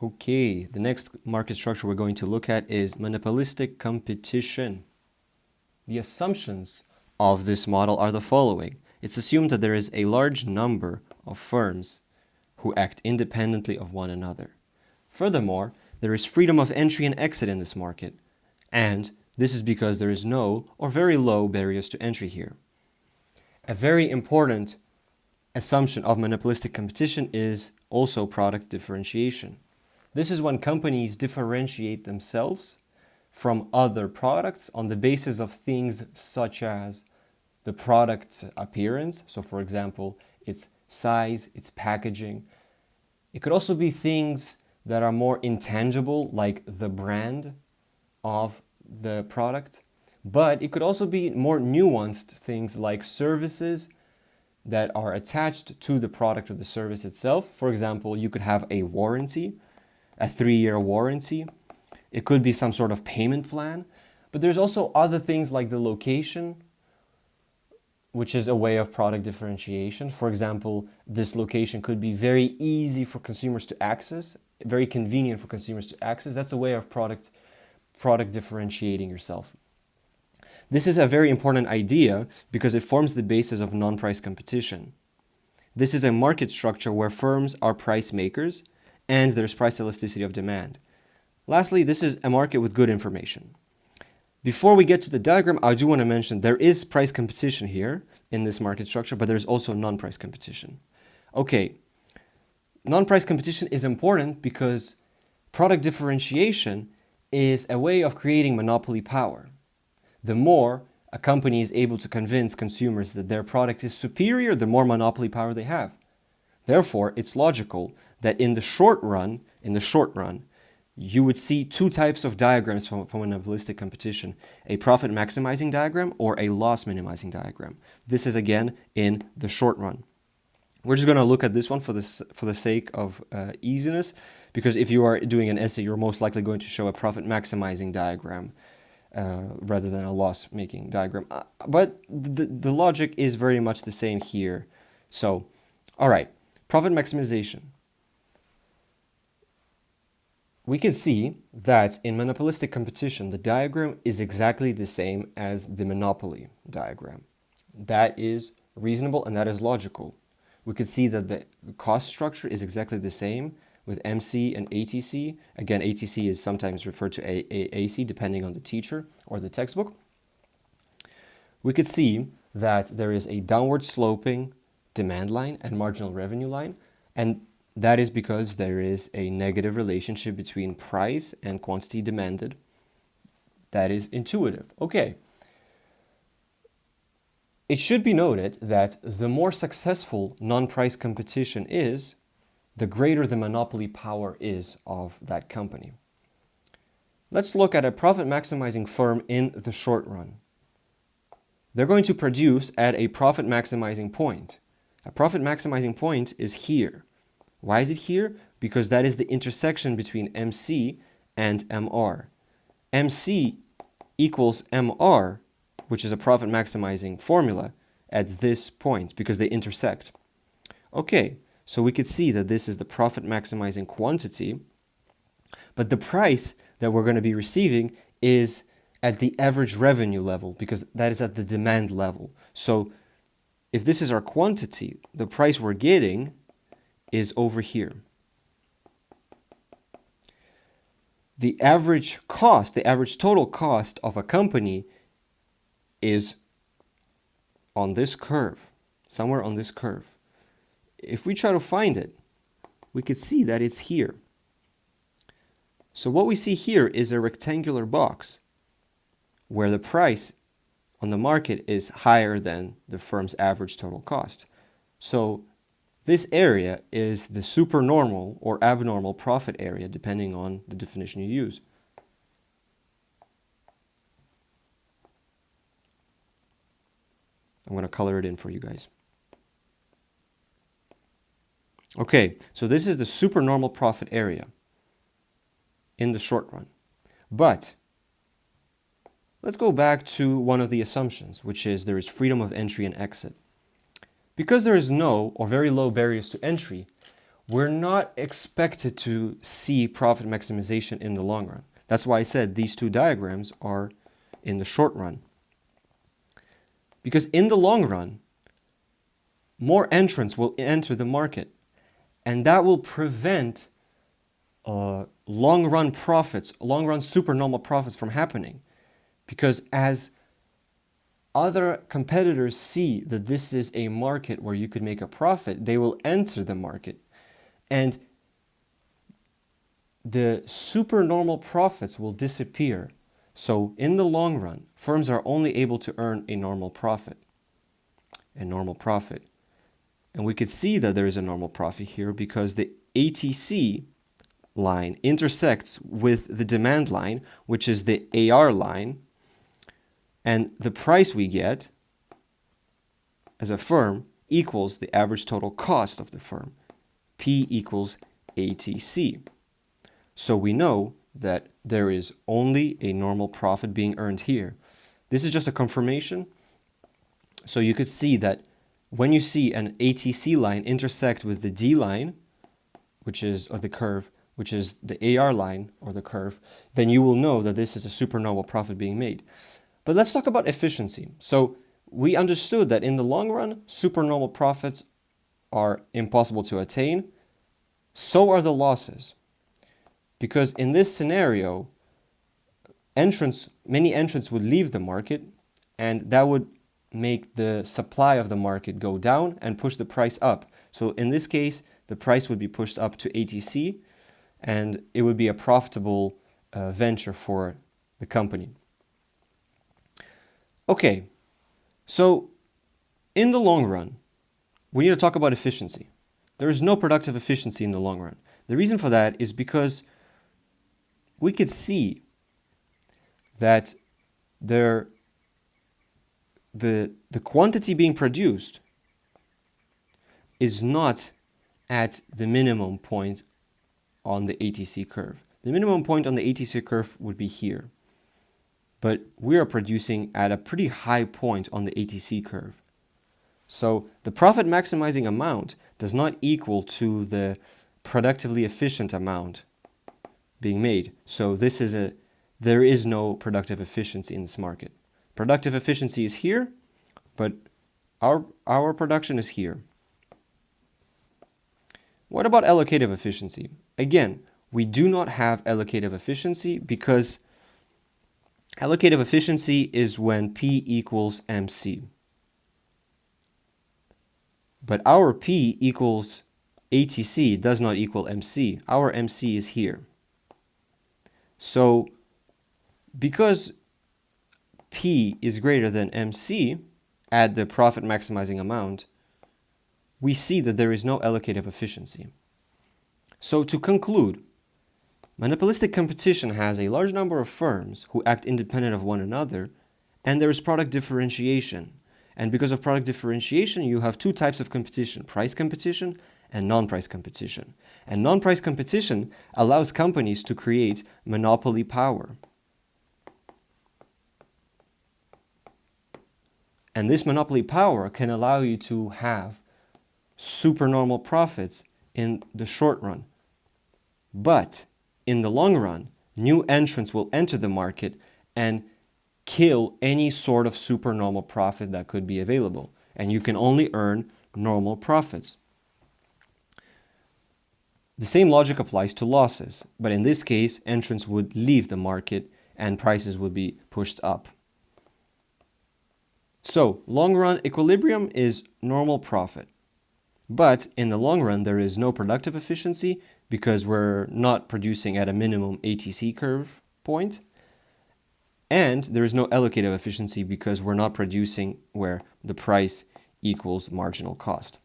Okay, the next market structure we're going to look at is monopolistic competition. The assumptions of this model are the following. It's assumed that there is a large number of firms who act independently of one another. Furthermore, there is freedom of entry and exit in this market, and this is because there is no or very low barriers to entry here. A very important assumption of monopolistic competition is also product differentiation. This is when companies differentiate themselves from other products on the basis of things such as the product's appearance. So for example, its size, its packaging. It could also be things that are more intangible, like the brand of the product. But it could also be more nuanced things like services that are attached to the product or the service itself. For example, you could have a warranty, a 3-year warranty. It could be some sort of payment plan. But there's also other things like the location, which is a way of product differentiation. For example, this location could be very easy for consumers to access, very convenient for consumers to access. That's a way of product differentiating yourself. This is a very important idea because it forms the basis of non-price competition. This is a market structure where firms are price makers and there's price elasticity of demand. Lastly, this is a market with good information. Before we get to the diagram, I do want to mention there is price competition here in this market structure, but there's also non-price competition. Okay, non-price competition is important because product differentiation is a way of creating monopoly power. The more a company is able to convince consumers that their product is superior, the more monopoly power they have. Therefore, it's logical that in the short run, you would see two types of diagrams from monopolistic competition: a profit maximizing diagram or a loss minimizing diagram. This is again in the short run. We're just going to look at this one for the sake of easiness, because if you are doing an essay, you're most likely going to show a profit maximizing diagram rather than a loss-making diagram. But the logic is very much the same here. So, all right, profit maximization. We can see that in monopolistic competition, the diagram is exactly the same as the monopoly diagram. That is reasonable and that is logical. We can see that the cost structure is exactly the same with MC and ATC. Again, ATC is sometimes referred to AC depending on the teacher or the textbook. We could see that there is a downward sloping demand line and marginal revenue line, and that is because there is a negative relationship between price and quantity demanded. That is intuitive. Okay. It should be noted that the more successful non-price competition is, the greater the monopoly power is of that company. Let's look at a profit maximizing firm in the short run. They're going to produce at a profit maximizing point. A profit maximizing point is here. Why is it here? Because that is the intersection between MC and MR. MC equals MR, which is a profit maximizing formula, at this point because they intersect. Okay, so we could see that this is the profit maximizing quantity, but the price that we're going to be receiving is at the average revenue level because that is at the demand level. So if this is our quantity, the price we're getting is over here. The average cost, the average total cost of a company is on this curve, somewhere on this curve. If we try to find it, we could see that it's here. So what we see here is a rectangular box where the price on the market is higher than the firm's average total cost. So this area is the supernormal or abnormal profit area, depending on the definition you use. I'm going to color it in for you guys. Okay, so this is the supernormal profit area in the short run. But let's go back to one of the assumptions, which is there is freedom of entry and exit. Because there is no or very low barriers to entry, we're not expected to see profit maximization in the long run. That's why I said these two diagrams are in the short run. Because in the long run, more entrants will enter the market, and that will prevent long-run profits, long-run supernormal profits from happening. Because as other competitors see that this is a market where you could make a profit, they will enter the market. And the supernormal profits will disappear. So in the long run, firms are only able to earn a normal profit. And we could see that there is a normal profit here because the ATC line intersects with the demand line, which is the AR line, and the price we get as a firm equals the average total cost of the firm. P equals ATC. So we know that there is only a normal profit being earned here. This is just a confirmation. So you could see that when you see an ATC line intersect with the D line, which is, or the curve, which is the AR line or the curve, then you will know that this is a supernormal profit being made. But let's talk about efficiency. So we understood that in the long run, supernormal profits are impossible to attain. So are the losses. Because in this scenario, many entrants would leave the market, and that would make the supply of the market go down and push the price up. So in this case, the price would be pushed up to ATC, and it would be a profitable venture for the company. Okay, so in the long run, we need to talk about efficiency. There is no productive efficiency in the long run. The reason for that is because we could see that the quantity being produced is not at the minimum point on the ATC curve. The minimum point on the ATC curve would be here. But we are producing at a pretty high point on the ATC curve. So the profit maximizing amount does not equal to the productively efficient amount being made. So there is no productive efficiency in this market. Productive efficiency is here, but our production is here. What about allocative efficiency? Again, we do not have allocative efficiency because allocative efficiency is when P equals MC. But our P equals ATC does not equal MC. Our MC is here. So because P is greater than MC at the profit maximizing amount, we see that there is no allocative efficiency. So to conclude, monopolistic competition has a large number of firms who act independent of one another, and there is product differentiation. And because of product differentiation, you have two types of competition: price competition and non-price competition. And non-price competition allows companies to create monopoly power. And this monopoly power can allow you to have supernormal profits in the short run. But in the long run, new entrants will enter the market and kill any sort of supernormal profit that could be available. And you can only earn normal profits. The same logic applies to losses, but in this case, entrants would leave the market and prices would be pushed up. So, long run equilibrium is normal profit. But in the long run, there is no productive efficiency because we're not producing at a minimum ATC curve point. And there is no allocative efficiency because we're not producing where the price equals marginal cost.